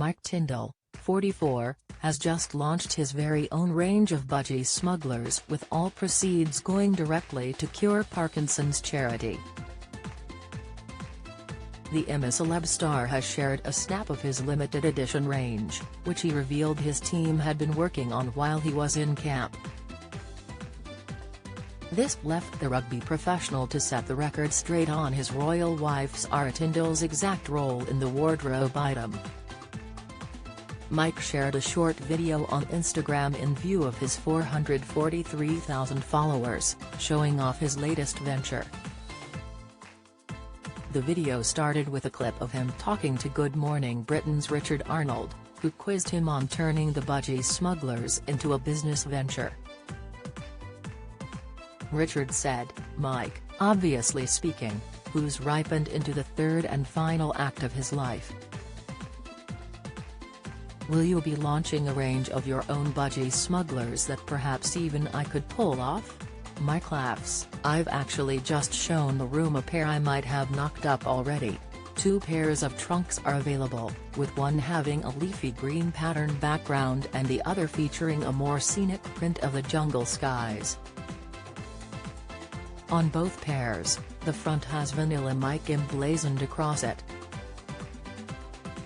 Mike Tindall, 44, has just launched his very own range of Budgie Smugglers, with all proceeds going directly to Cure Parkinson's charity. The celeb star has shared a snap of his limited edition range, which he revealed his team had been working on while he was in camp. This left the rugby professional to set the record straight on his royal wife Zara Tindall's exact role in the wardrobe item. Mike shared a short video on Instagram in view of his 443,000 followers, showing off his latest venture. The video started with a clip of him talking to Good Morning Britain's Richard Arnold, who quizzed him on turning the Budgie Smugglers into a business venture. Richard said, "Mike, obviously speaking, who's ripened into the third and final act of his life. Will you be launching a range of your own Budgie Smugglers that perhaps even I could pull off?" Mike laughs, "I've actually just shown the room a pair I might have knocked up already. 2 pairs of trunks are available, with one having a leafy green pattern background and the other featuring a more scenic print of the jungle skies. On both pairs, the front has Vanilla Mike emblazoned across it.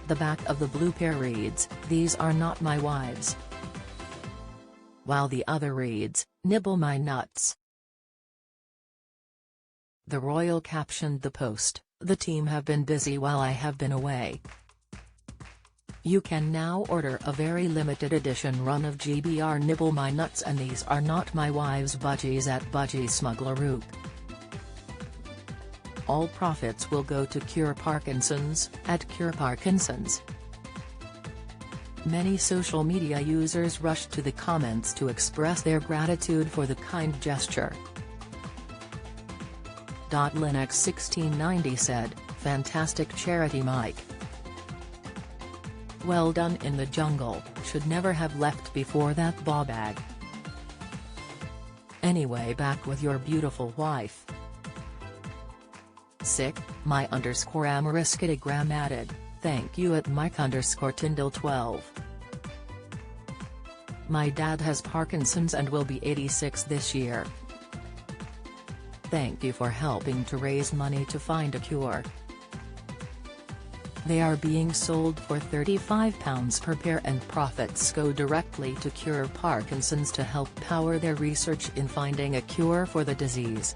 The back of the blue pair reads, 'These are not my wives,' while the other reads, 'Nibble my nuts.'" The royal captioned the post, "The team have been busy while I have been away. You can now order a very limited edition run of GBR Nibble My Nuts and These Are Not My Wives Budgies at Budgie Smugglers. All profits will go to Cure Parkinson's, at Cure Parkinson's." Many social media users rushed to the comments to express their gratitude for the kind gesture. Linux1690 said, "Fantastic charity Mike. Well done in the jungle, should never have left before that ball bag. Anyway, back with your beautiful wife." Sick, my_amoriskitagram added, "Thank you at Mike_Tindall12. My dad has Parkinson's and will be 86 this year. Thank you for helping to raise money to find a cure." They are being sold for £35 per pair and profits go directly to Cure Parkinson's to help power their research in finding a cure for the disease.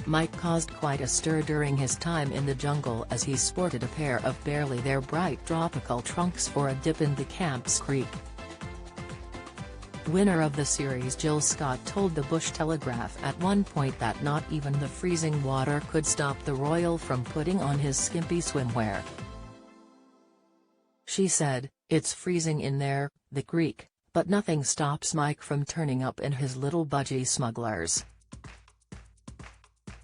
Mike caused quite a stir during his time in the jungle as he sported a pair of barely their bright tropical trunks for a dip in the camp's creek. Winner of the series Jill Scott told the Bush Telegraph at one point that not even the freezing water could stop the royal from putting on his skimpy swimwear. She said, "It's freezing in there, the creek, but nothing stops Mike from turning up in his little Budgie Smugglers.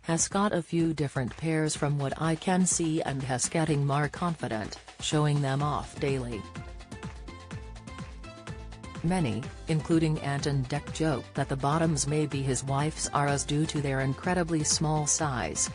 Has got a few different pairs from what I can see and has getting more confident, showing them off daily." Many, including Ant and Dec, joke that the bottoms may be his wife Zara's due to their incredibly small size,